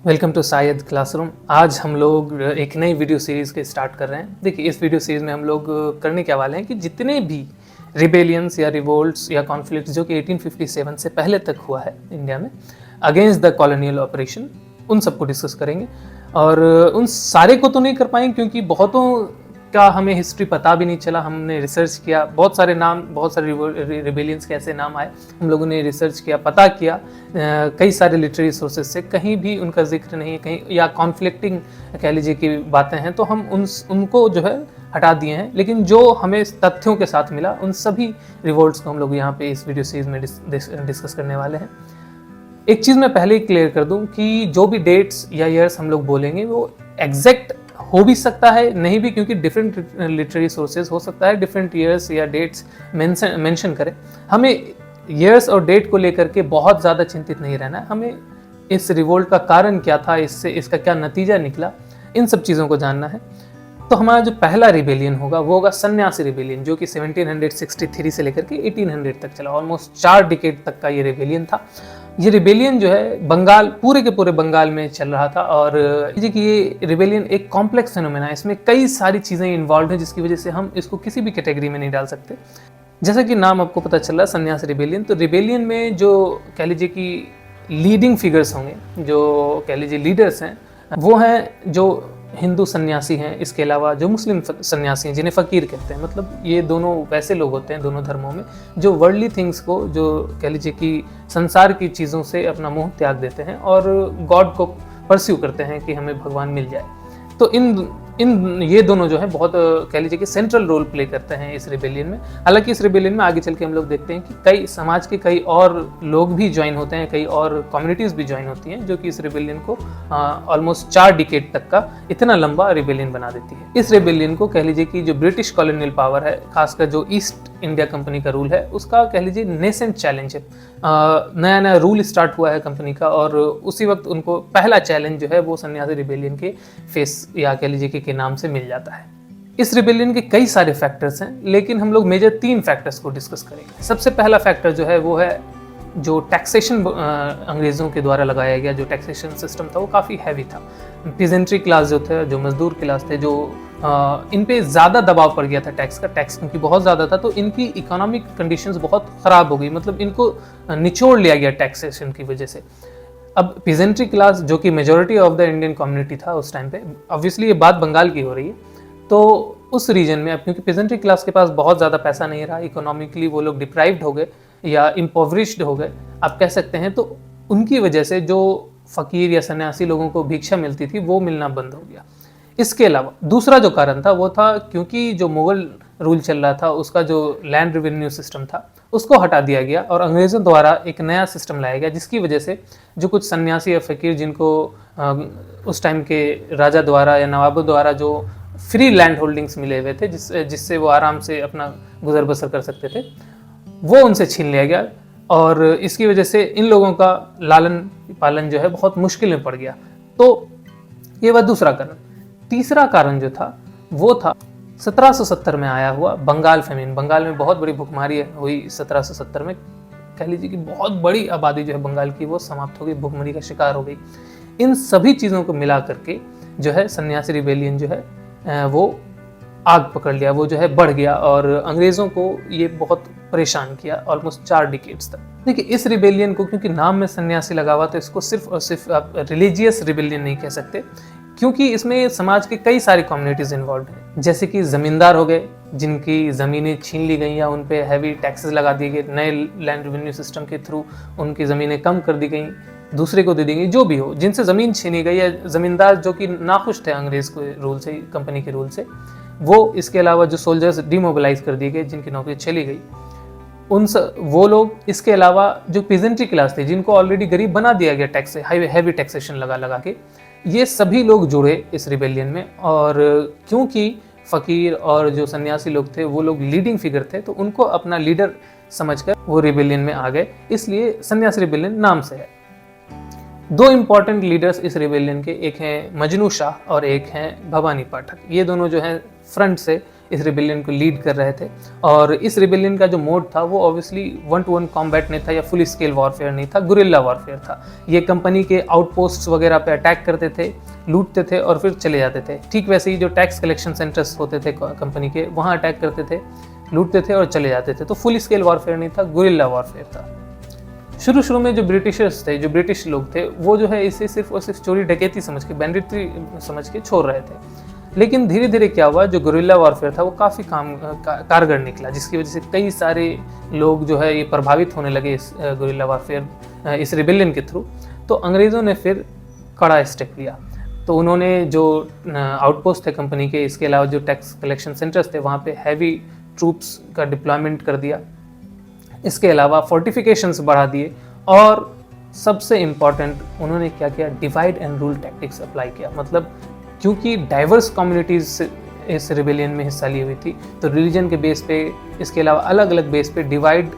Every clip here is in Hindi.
वेलकम टू सायद क्लासरूम। आज हम लोग एक नई वीडियो सीरीज़ के स्टार्ट कर रहे हैं। देखिए, इस वीडियो सीरीज़ में हम लोग करने क्या वाले हैं कि जितने भी रिबेलियंस या रिवोल्ट्स या कॉन्फ्लिक्ट्स जो कि 1857 से पहले तक हुआ है इंडिया में अगेंस्ट द कॉलोनियल ऑपरेशन, उन सबको डिस्कस करेंगे। और उन सारे को तो नहीं कर पाएंगे क्योंकि बहुतों का हमें हिस्ट्री पता भी नहीं चला। हमने रिसर्च किया, बहुत सारे नाम, बहुत सारे रिबेलियंस के ऐसे नाम आए, हम लोगों ने रिसर्च किया, पता किया कई सारे लिटरेरी सोर्सेज से, कहीं भी उनका जिक्र नहीं है, कहीं या कॉन्फ्लिक्टिंग कह लीजिए कि बातें हैं तो हम उनको जो है हटा दिए हैं। लेकिन जो हमें तथ्यों के साथ मिला उन सभी रिवोल्ट्स को हम लोग यहाँ पे इस वीडियो सीरीज में डिस्कस करने वाले हैं। एक चीज़ मैं पहले ही क्लियर कर दूं कि जो भी डेट्स या ईयर्स हम लोग बोलेंगे वो एग्जैक्ट हो भी सकता है, नहीं भी, क्योंकि डिफरेंट लिटरेरी सोर्सेज हो सकता है डिफरेंट ईयर्स या डेट्स मेंशन करें। हमें ईयर्स और डेट को लेकर के बहुत ज़्यादा चिंतित नहीं रहना है। हमें इस रिवोल्ट का कारण क्या था, इसका क्या नतीजा निकला, इन सब चीज़ों को जानना है। तो हमारा जो पहला रिबेलियन होगा वो होगा सन्यासी रिबेलियन, जो कि 1763 से लेकर के 1800 तक चला। ऑलमोस्ट 4 डिकेड तक का ये रिबेलियन था। ये रिबेलियन जो है बंगाल, पूरे के पूरे बंगाल में चल रहा था। और ये रिबेलियन एक कॉम्प्लेक्स फेनोमेना है, इसमें कई सारी चीज़ें इन्वॉल्व हैं जिसकी वजह से हम इसको किसी भी कैटेगरी में नहीं डाल सकते। जैसा कि नाम आपको पता चल रहा है, सन्यासी रिबेलियन, तो रिबेलियन में जो कह लीजिए कि लीडिंग फिगर्स होंगे, जो कह लीजिए लीडर्स हैं, वो हैं जो हिंदू सन्यासी हैं। इसके अलावा जो मुस्लिम सन्यासी हैं जिन्हें फ़कीर कहते हैं, मतलब ये दोनों वैसे लोग होते हैं दोनों धर्मों में जो वर्ल्डली थिंग्स को, जो कह लीजिए कि संसार की चीज़ों से अपना मोह त्याग देते हैं और गॉड को परस्यू करते हैं कि हमें भगवान मिल जाए। तो इन ये दोनों जो है बहुत कह लीजिए कि सेंट्रल रोल प्ले करते हैं इस रिबेलियन में। हालांकि इस रिबेलियन में आगे चल के हम लोग देखते हैं कि कई समाज के कई और लोग भी ज्वाइन होते हैं, कई और कम्युनिटीज़ भी ज्वाइन होती हैं, जो कि इस रिबेलियन को ऑलमोस्ट 4 डिकेड तक का इतना लंबा रिबेलियन बना देती है। इस रिबेलियन को कह लीजिए कि जो ब्रिटिश कॉलोनियल पावर है, खासकर जो ईस्ट इंडिया कंपनी का रूल है, उसका कह लीजिए नेसेंट चैलेंज है। नया नया रूल स्टार्ट हुआ है कंपनी का और उसी वक्त उनको पहला चैलेंज जो है वो सन्यासी रिबेलियन के फेस या कह लीजिए कि नाम से मिल जाता है। इस रिबेलियन के कई सारे फैक्टर्स हैं, लेकिन हम लोग मेजर 3 फैक्टर्स को डिस्कस करेंगे। सबसे पहला फैक्टर जो है वो है जो टैक्सेशन अंग्रेज़ों के द्वारा लगाया गया जो टैक्सेशन सिस्टम था वो काफ़ी हैवी था। पीजेंट्री क्लास जो थे, जो मजदूर क्लास थे, जो इन पे ज़्यादा दबाव पड़ गया था टैक्स का। टैक्स क्योंकि बहुत ज़्यादा था तो इनकी इकोनॉमिक कंडीशंस बहुत ख़राब हो गई, मतलब इनको निचोड़ लिया गया टैक्सेशन की वजह से। अब पीजेंट्री क्लास जो कि majority of the Indian community था उस टाइम पे, ऑब्वियसली ये बात बंगाल की हो रही है, तो उस रीजन में अब क्योंकि पीजेंट्री क्लास के पास बहुत ज़्यादा पैसा नहीं रहा, इकोनॉमिकली वो लोग डिप्राइव्ड हो गए या इम्पोवरिश्ड हो गए आप कह सकते हैं, तो उनकी वजह से जो फ़कीर या सन्यासी लोगों को भिक्षा मिलती थी वो मिलना बंद हो गया। इसके अलावा दूसरा जो कारण था वो था क्योंकि जो मुगल रूल चल रहा था उसका जो लैंड रेवेन्यू सिस्टम था उसको हटा दिया गया और अंग्रेज़ों द्वारा एक नया सिस्टम लाया गया, जिसकी वजह से जो कुछ सन्यासी या फ़कीर जिनको उस टाइम के राजा द्वारा या नवाबों द्वारा जो फ्री लैंड होल्डिंग्स मिले हुए थे जिससे वो आराम से अपना गुजर बसर कर सकते थे, वो उनसे छीन लिया गया और इसकी वजह से इन लोगों का लालन पालन जो है बहुत मुश्किल में पड़ गया। तो ये वह दूसरा कारण। तीसरा कारण जो था वो था 1770 में आया हुआ बंगाल फेमिन। बंगाल में बहुत बड़ी भुखमरी हुई 1770 में, कह लीजिए कि बहुत बड़ी आबादी जो है बंगाल की वो समाप्त हो गई, भुखमरी का शिकार हो गई। इन सभी चीज़ों को मिला करके जो है सन्यासी रिबेलियन जो है वो आग पकड़ लिया, वो जो है बढ़ गया और अंग्रेज़ों को ये बहुत परेशान किया ऑलमोस्ट 4 डिकेड्स तक। देखिए, इस रिबेलियन को क्योंकि नाम में सन्यासी लगा हुआ तो इसको सिर्फ और सिर्फ आप रिलीजियस रिबेलियन नहीं कह सकते, क्योंकि इसमें समाज के कई सारी कम्युनिटीज़ इन्वॉल्व हैं, जैसे कि ज़मींदार हो गए जिनकी ज़मीनें छीन ली गई या उन पे हैवी टैक्सेस लगा दिए गए, नए लैंड रेवेन्यू सिस्टम के थ्रू उनकी ज़मीनें कम कर दी गई, दूसरे को दे दी गई, जो भी हो, जिनसे ज़मीन छीनी गई या ज़मींदार जो कि नाखुश थे अंग्रेज़ के रूल से, कंपनी के रूल से, वो। इसके अलावा जो सोल्जर्स डिमोबिलाइज कर दिए गए जिनकी नौकरी चली गई, वो लोग। इसके अलावा जो पीजेंट्री क्लास थी जिनको ऑलरेडी गरीब बना दिया गया टैक्स से, हैवी टैक्सेशन लगा के, ये सभी लोग जुड़े इस रिबेलियन में। और क्योंकि फ़कीर और जो सन्यासी लोग थे वो लोग लीडिंग फिगर थे तो उनको अपना लीडर समझकर वो रिबेलियन में आ गए, इसलिए सन्यासी रिबेलियन नाम से है। 2 इंपॉर्टेंट लीडर्स इस रिबेलियन के, एक हैं मजनू शाह और एक हैं भवानी पाठक। ये दोनों जो हैं फ्रंट से इस रिबेलियन को लीड कर रहे थे। और इस रिबेलियन का जो मोड था वो ऑब्वियसली 1-to-1 कॉम्बैट नहीं था या फुल स्केल वॉरफेयर नहीं था, गुरिल्ला वॉरफेयर था। ये कंपनी के आउटपोस्ट वगैरह पे अटैक करते थे, लूटते थे और फिर चले जाते थे। ठीक वैसे ही जो टैक्स कलेक्शन सेंटर्स होते थे कंपनी के, वहाँ अटैक करते थे, लूटते थे और चले जाते थे। तो फुल स्केल वॉरफेयर नहीं था, गुरिल्ला वॉरफेयर था। शुरू में जो ब्रिटिशर्स थे, जो ब्रिटिश लोग थे, वो जो है इसे सिर्फ और सिर्फ चोरी डकैती समझ के, बैंडिट्री समझ के छोड़ रहे थे। लेकिन धीरे धीरे क्या हुआ, जो गुरिल्ला वॉरफेयर था वो काफ़ी कारगर निकला, जिसकी वजह से कई सारे लोग जो है ये प्रभावित होने लगे इस गुरिल्ला वॉरफेयर, इस रिबेलियन के थ्रू। तो अंग्रेज़ों ने फिर कड़ा स्टेप लिया। तो उन्होंने जो आउटपोस्ट थे कंपनी के, इसके अलावा जो टैक्स कलेक्शन सेंटर्स थे, वहाँ पे हैवी ट्रूप्स का डिप्लॉयमेंट कर दिया। इसके अलावा फोर्टिफिकेशंस बढ़ा दिए और सबसे इम्पॉर्टेंट उन्होंने क्या किया, divide and rule tactics apply किया। मतलब क्योंकि डाइवर्स कम्युनिटीज़ इस रिबेलियन में हिस्सा ली हुई थी, तो रिलीजन के बेस पे, इसके अलावा अलग अलग बेस पे डिवाइड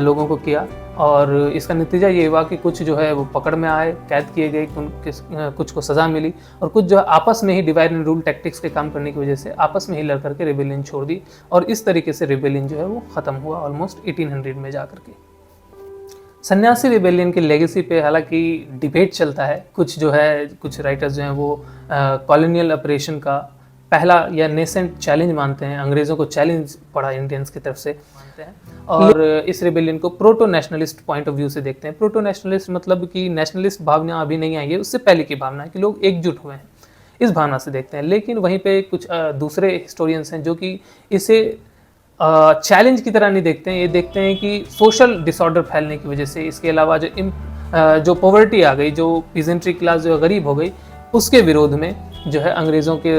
लोगों को किया। और इसका नतीजा ये हुआ कि कुछ जो है वो पकड़ में आए, कैद किए गए, कुछ को सज़ा मिली, और कुछ जो है आपस में ही डिवाइड एंड रूल टैक्टिक्स के काम करने की वजह से आपस में ही लड़ करके रिबेलियन छोड़ दी। और इस तरीके से रिबेलियन जो है वो ख़त्म हुआ ऑलमोस्ट 1800 में जा करके। सन्यासी रिबेलियन की लेगेसी पे हालांकि डिबेट चलता है। कुछ राइटर्स जो हैं वो कॉलोनियल ऑपरेशन का पहला या नेसेंट चैलेंज मानते हैं, अंग्रेज़ों को चैलेंज पड़ा इंडियंस की तरफ से मानते हैं, और इस रिबेलियन को proto nationalist point of view से देखते हैं। प्रोटो नेशनलिस्ट मतलब कि नेशनलिस्ट भावना अभी नहीं आई है, उससे पहले की भावना है कि लोग एकजुट हुए हैं, इस भावना से देखते हैं। लेकिन वहीं पे कुछ दूसरे हिस्टोरियंस हैं जो कि इसे चैलेंज की तरह नहीं देखते हैं, ये देखते हैं कि सोशल डिसऑर्डर फैलने की वजह से, इसके अलावा जो पॉवर्टी आ गई, जो पीजेंट्री क्लास जो गरीब हो गई, उसके विरोध में जो है अंग्रेज़ों के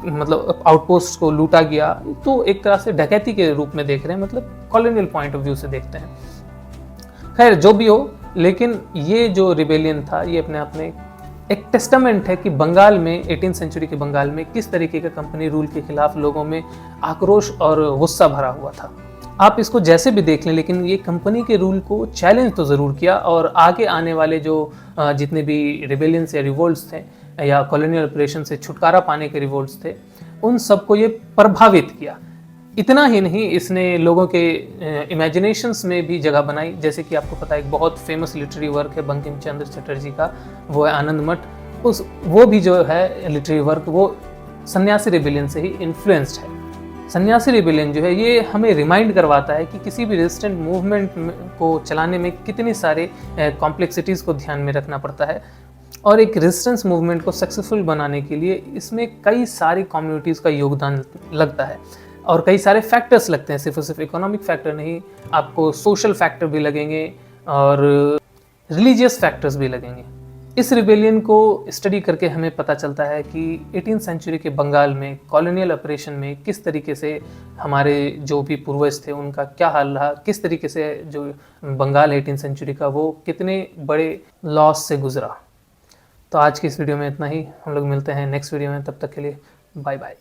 मतलब आउटपोस्ट को लूटा गया। तो एक तरह से डकैती के रूप में देख रहे हैं, मतलब कॉलोनियल पॉइंट ऑफ व्यू से देखते हैं। खैर जो भी हो, लेकिन ये जो रिबेलियन था ये अपने आप में एक टेस्टामेंट है कि बंगाल में 18th सेंचुरी के बंगाल में किस तरीके का कंपनी रूल के खिलाफ लोगों में आक्रोश और गुस्सा भरा हुआ था। आप इसको जैसे भी देख लें, लेकिन ये कंपनी के रूल को चैलेंज तो ज़रूर किया, और आगे आने वाले जो जितने भी रिबेलियंस या रिवोल्ट्स थे या कॉलोनियल ऑपरेशन से छुटकारा पाने के रिवोल्ट्स थे, उन सबको ये प्रभावित किया। इतना ही नहीं, इसने लोगों के इमेजिनेशंस में भी जगह बनाई। जैसे कि आपको पता है एक बहुत फेमस लिटरेरी वर्क है बंकिम चंद्र चटर्जी का, वो है आनंद मठ। वो भी जो है लिटरेरी वर्क वो सन्यासी रिबेलियन से ही इन्फ्लुएंस्ड है। सन्यासी रिबेलियन जो है ये हमें रिमाइंड करवाता है कि किसी भी रेजिस्टेंट मूवमेंट को चलाने में कितनी सारे कॉम्प्लेक्सिटीज़ को ध्यान में रखना पड़ता है, और एक रेजिस्टेंस मूवमेंट को सक्सेसफुल बनाने के लिए इसमें कई सारी कम्युनिटीज़ का योगदान लगता है और कई सारे फैक्टर्स लगते हैं। सिर्फ इकोनॉमिक फैक्टर नहीं, आपको सोशल फैक्टर भी लगेंगे और रिलीजियस फैक्टर्स भी लगेंगे। इस रिबेलियन को स्टडी करके हमें पता चलता है कि 18th सेंचुरी के बंगाल में कॉलोनियल ऑपरेशन में किस तरीके से हमारे जो भी पूर्वज थे उनका क्या हाल रहा, किस तरीके से जो बंगाल 18th सेंचुरी का वो कितने बड़े लॉस से गुजरा। तो आज की इस वीडियो में इतना ही, हम लोग मिलते हैं नेक्स्ट वीडियो में, तब तक के लिए बाय बाय।